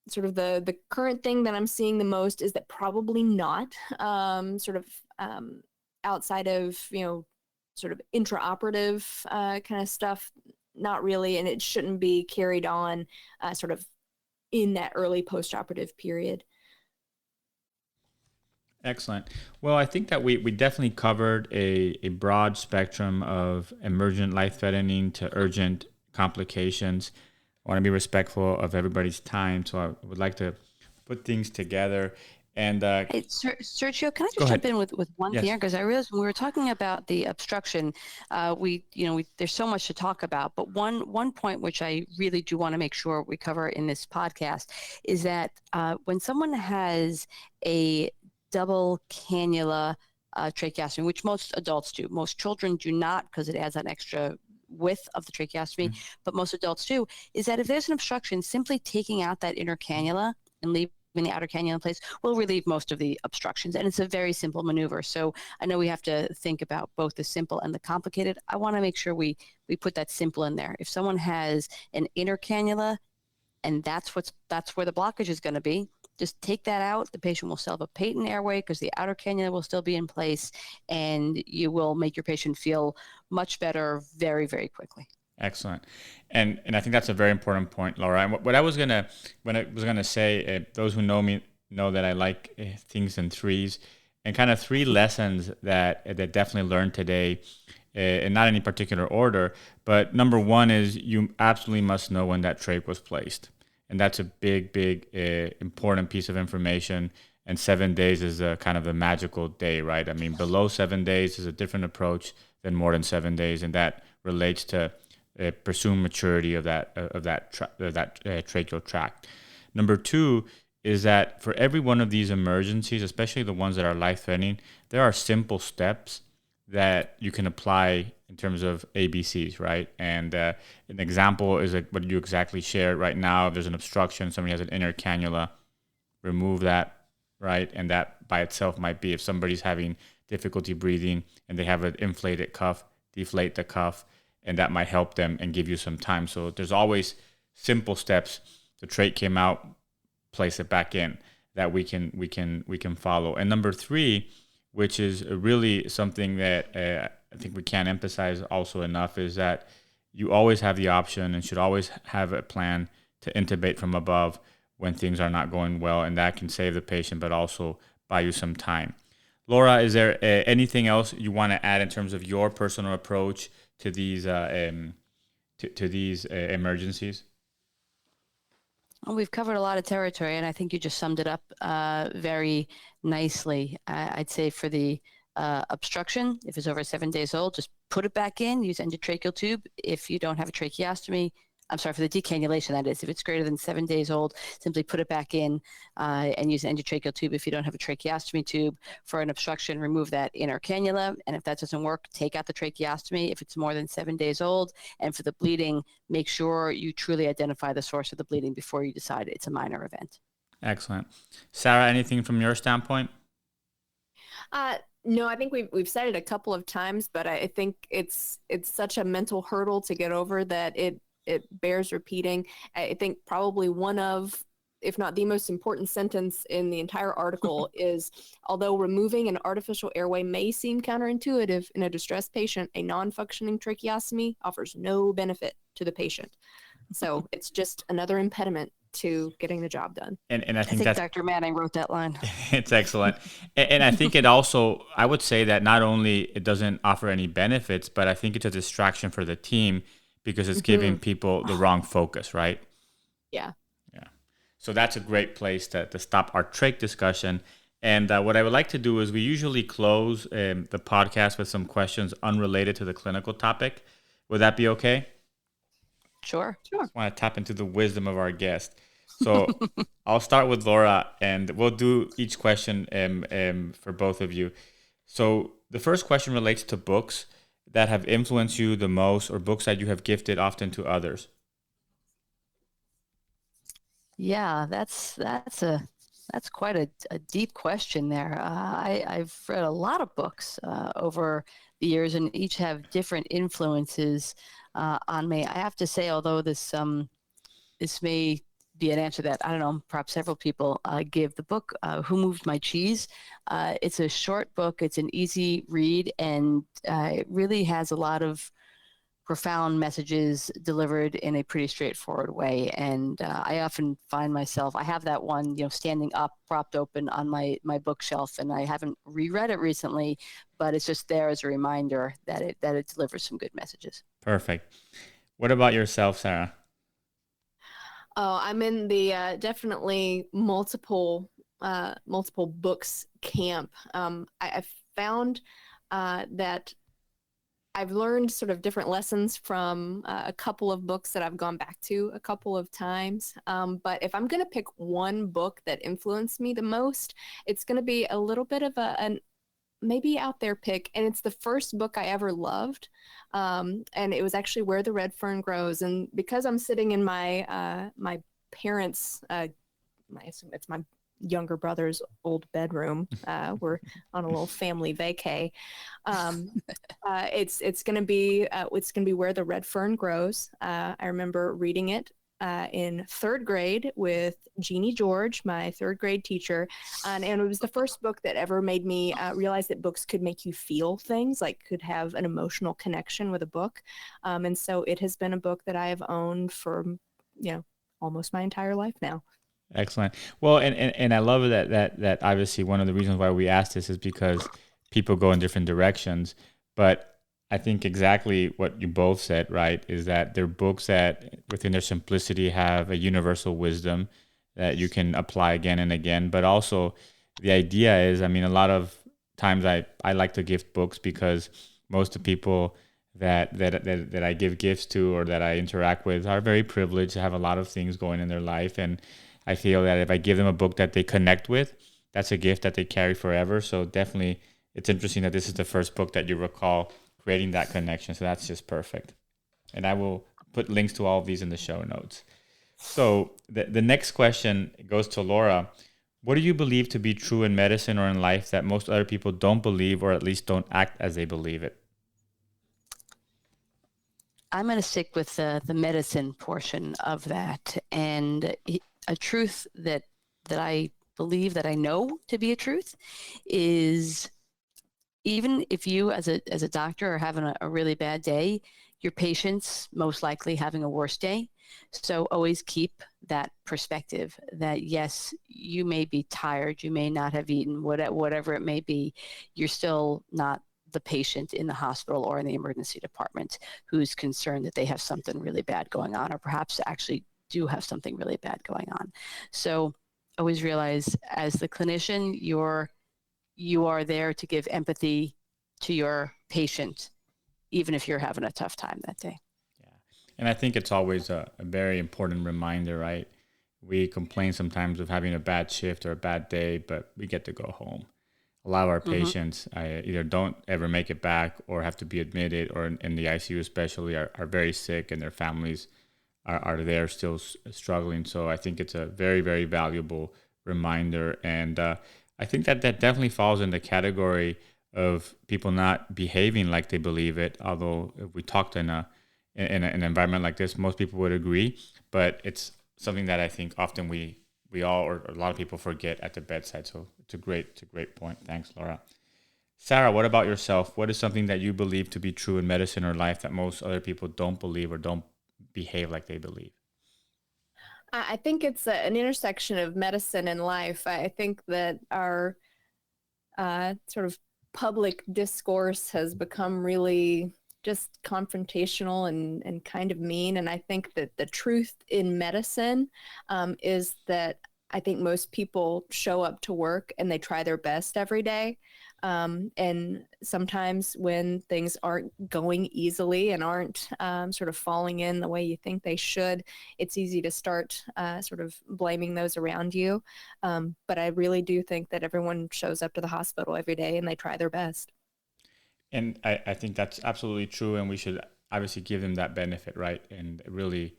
sort of the current thing that I'm seeing the most is that probably not. Outside of, sort of intraoperative kind of stuff, not really, and it shouldn't be carried on sort of in that early postoperative period. Excellent. Well, I think that we definitely covered a broad spectrum of emergent life-threatening to urgent complications. I want to be respectful of everybody's time, so I would like to put things together. And Hey, Sergio, can I go just jump ahead. in with one Yes. thing here? Because I realized when we were talking about the obstruction, there's so much to talk about. But one point which I really do want to make sure we cover in this podcast is that when someone has a double cannula tracheostomy, which most adults do, most children do not because it adds an extra width of the tracheostomy, but most adults do, is that if there's an obstruction, simply taking out that inner cannula and leaving the outer cannula in place will relieve most of the obstructions. And it's a very simple maneuver. So I know we have to think about both the simple and the complicated. I want to make sure we put that simple in there. If someone has an inner cannula and that's where the blockage is going to be, just take that out. The patient will still have a patent airway because the outer cannula will still be in place, and you will make your patient feel much better very, very quickly. Excellent, and I think that's a very important point, Laura. And what I was gonna say, those who know me know that I like things in threes, and kind of three lessons that definitely learned today, in not any particular order. But number one is you absolutely must know when that trach was placed. And that's a big, important piece of information. And 7 days is a kind of a magical day, right? I mean, below 7 days is a different approach than more than 7 days, and that relates to presumed maturity of that tracheal tract. Number two is that for every one of these emergencies, especially the ones that are life-threatening, there are simple steps that you can apply in terms of ABCs, right? And an example is like what you exactly shared right now. If there's an obstruction, somebody has an inner cannula, remove that, right? And that by itself might be, if somebody's having difficulty breathing and they have an inflated cuff, deflate the cuff, and that might help them and give you some time. So there's always simple steps. The trach came out, place it back in, that we can follow. And number three, which is really something that I think we can't emphasize also enough, is that you always have the option and should always have a plan to intubate from above when things are not going well, and that can save the patient but also buy you some time. Laura, is there anything else you want to add in terms of your personal approach to these emergencies? Well, we've covered a lot of territory, and I think you just summed it up very nicely. I'd say for the obstruction, if it's over 7 days old, just put it back in, use endotracheal tube. If you don't have a tracheostomy, I'm sorry, for the decannulation, that is, if it's greater than 7 days old, simply put it back in and use an endotracheal tube. If you don't have a tracheostomy tube, for an obstruction, remove that inner cannula. And if that doesn't work, take out the tracheostomy if it's more than 7 days old. And for the bleeding, make sure you truly identify the source of the bleeding before you decide it's a minor event. Excellent. Sara, anything from your standpoint? No, I think we've said it a couple of times, but I think it's such a mental hurdle to get over that it bears repeating. I think probably one of, if not the most important sentence in the entire article is, although removing an artificial airway may seem counterintuitive in a distressed patient, a non-functioning tracheostomy offers no benefit to the patient. So it's just another impediment to getting the job done. And I think Dr. Manning wrote that line. It's excellent. And I think it also, I would say that not only it doesn't offer any benefits, but I think it's a distraction for the team because it's giving people the wrong focus, right? Yeah. So that's a great place to stop our trach discussion. And what I would like to do is we usually close the podcast with some questions unrelated to the clinical topic. Would that be okay? Sure. I just want to tap into the wisdom of our guest. So I'll start with Laura, and we'll do each question for both of you. So the first question relates to books that have influenced you the most, or books that you have gifted often to others. Yeah, that's quite a deep question there. I've read a lot of books over the years, and each have different influences on me. I have to say, although this may be an answer that, I don't know, perhaps several people give, the book, Who Moved My Cheese? It's a short book. It's an easy read, and it really has a lot of profound messages delivered in a pretty straightforward way. And I often find myself, I have that one, standing up, propped open on my bookshelf, and I haven't reread it recently, but it's just there as a reminder that it delivers some good messages. Perfect. What about yourself, Sara? Oh, I'm in the definitely multiple books camp. I've found that I've learned sort of different lessons from a couple of books that I've gone back to a couple of times. But if I'm going to pick one book that influenced me the most, it's going to be a little bit of an maybe out there pick. And it's the first book I ever loved. And it was actually Where the Red Fern Grows. And because I'm sitting in my my parents' I assume it's my younger brother's old bedroom. We're on a little family vacay. It's gonna be Where the Red Fern Grows. I remember reading it in third grade with Jeannie George, my third grade teacher, and it was the first book that ever made me realize that books could make you feel things, like could have an emotional connection with a book, and so it has been a book that I have owned for almost my entire life now. Excellent. Well, and I love that obviously one of the reasons why we asked this is because people go in different directions. But I think exactly what you both said, right, is that they're books that within their simplicity have a universal wisdom that you can apply again and again. But also the idea is, I mean, a lot of times I like to gift books because most of the people that I give gifts to or that I interact with are very privileged to have a lot of things going in their life. And I feel that if I give them a book that they connect with, that's a gift that they carry forever. So definitely, it's interesting that this is the first book that you recall creating that connection. So that's just perfect. And I will put links to all of these in the show notes. So the next question goes to Laura. What do you believe to be true in medicine or in life that most other people don't believe, or at least don't act as they believe it? I'm going to stick with the medicine portion of that. And a truth that I believe, that I know to be a truth, is even if you as a doctor are having a really bad day, your patient's most likely having a worse day. So always keep that perspective that yes, you may be tired, you may not have eaten, whatever it may be, you're still not the patient in the hospital or in the emergency department who's concerned that they have something really bad going on, or perhaps actually do have something really bad going on. So always realize, as the clinician, you are there to give empathy to your patient, even if you're having a tough time that day. Yeah. And I think it's always a very important reminder, right? We complain sometimes of having a bad shift or a bad day, but we get to go home. A lot of our patients either don't ever make it back or have to be admitted, or in the ICU especially, are very sick, and their families are there still struggling. So I think it's a very, very valuable reminder. And I think that definitely falls in the category of people not behaving like they believe it. Although if we talked in an environment like this, most people would agree. But it's something that I think often we all, or a lot of people, forget at the bedside. So it's a great point. Thanks, Laura. Sara, what about yourself? What is something that you believe to be true in medicine or life that most other people don't believe or don't behave like they believe? I think it's an intersection of medicine and life. I think that our sort of public discourse has become really just confrontational and kind of mean. And I think that the truth in medicine is that I think most people show up to work and they try their best every day. And sometimes when things aren't going easily and aren't sort of falling in the way you think they should, it's easy to start sort of blaming those around you. But I really do think that everyone shows up to the hospital every day and they try their best. And I think that's absolutely true. And we should obviously give them that benefit, right? And really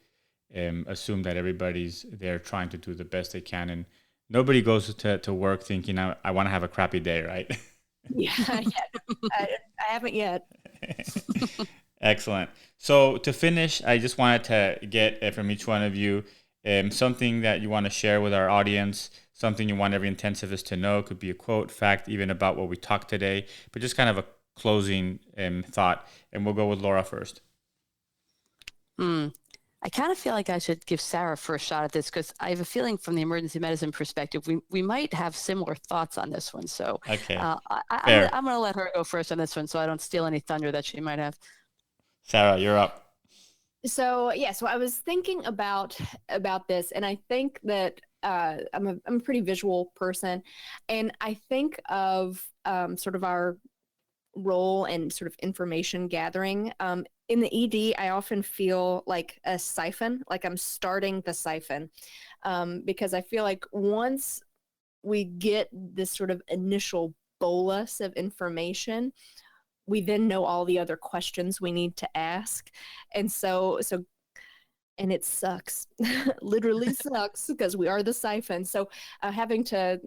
assume that everybody's there trying to do the best they can. And nobody goes to work thinking, I want to have a crappy day, right? Yeah, I haven't yet. Excellent. So to finish, I just wanted to get from each one of you something that you want to share with our audience, something you want every intensivist to know. It could be a quote, fact, even about what we talked today, but just kind of a closing thought. And we'll go with Laura first. I kind of feel like I should give Sara first shot at this because I have a feeling from the emergency medicine perspective, we might have similar thoughts on this one. So Okay. I'm going to let her go first on this one so I don't steal any thunder that she might have. Sara, you're up. So I was thinking about this, and I think that I'm a pretty visual person, and I think of sort of our role and sort of information gathering. In the ED, I often feel like a siphon, like I'm starting the siphon, because I feel like once we get this sort of initial bolus of information, we then know all the other questions we need to ask. And and it sucks, literally sucks, because we are the siphon. So having to,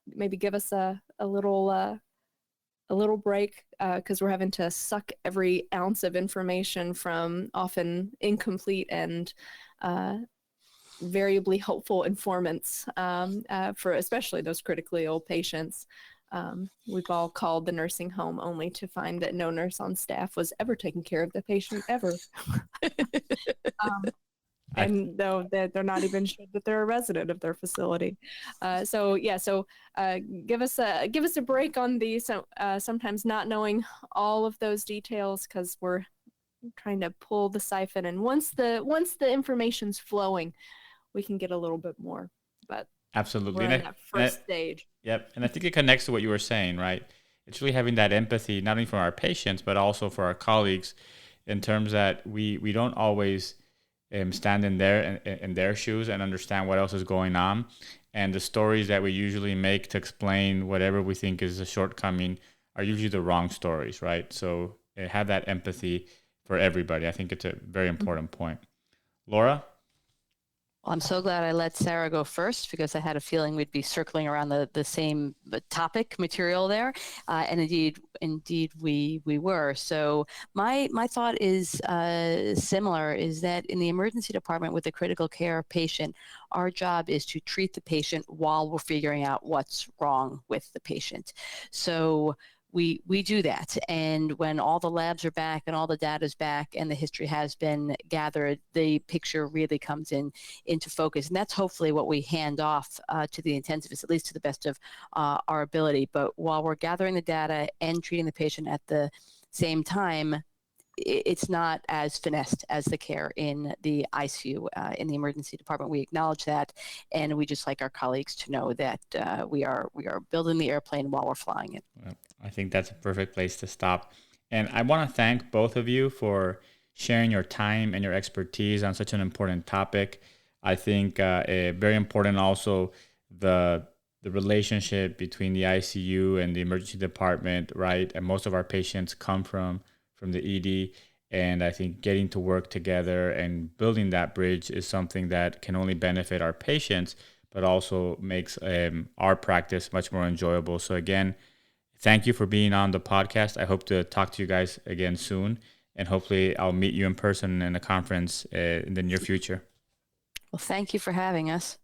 maybe give us a little break, because we're having to suck every ounce of information from often incomplete and variably hopeful informants, for especially those critically ill patients. We've all called the nursing home only to find that no nurse on staff was ever taking care of the patient ever. And though they're not even sure that they're a resident of their facility. So give us a break on these. Sometimes not knowing all of those details because we're trying to pull the siphon. And once the information's flowing, we can get a little bit more. But absolutely, we're in that first stage. Yep, and I think it connects to what you were saying, right? It's really having that empathy, not only for our patients, but also for our colleagues, in terms that we don't always stand in their shoes and understand what else is going on. And the stories that we usually make to explain whatever we think is a shortcoming are usually the wrong stories, right? So have that empathy for everybody. I think it's a very important point. Laura? Well, I'm so glad I let Sara go first because I had a feeling we'd be circling around the same topic material there, and indeed we were. So my thought is similar. Is that in the emergency department with a critical care patient, our job is to treat the patient while we're figuring out what's wrong with the patient. So we do that. And when all the labs are back and all the data is back and the history has been gathered, the picture really comes into focus. And that's hopefully what we hand off to the intensivist, at least to the best of our ability. But while we're gathering the data and treating the patient at the same time, it's not as finessed as the care in the ICU, in the emergency department. We acknowledge that, and we just like our colleagues to know that we are building the airplane while we're flying it. Well, I think that's a perfect place to stop. And I want to thank both of you for sharing your time and your expertise on such an important topic. I think very important also the relationship between the ICU and the emergency department, right? And most of our patients come from the ED, and I think getting to work together and building that bridge is something that can only benefit our patients, but also makes our practice much more enjoyable. So again, thank you for being on the podcast. I hope to talk to you guys again soon, and hopefully I'll meet you in person in a conference in the near future. Well, thank you for having us.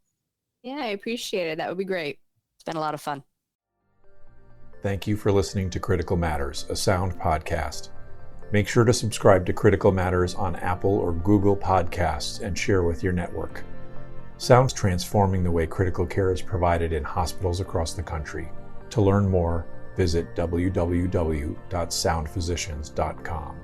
Yeah, I appreciate it. That would be great. It's been a lot of fun. Thank you for listening to Critical Matters, a sound podcast. Make sure to subscribe to Critical Matters on Apple or Google Podcasts and share with your network. Sound's transforming the way critical care is provided in hospitals across the country. To learn more, visit www.soundphysicians.com.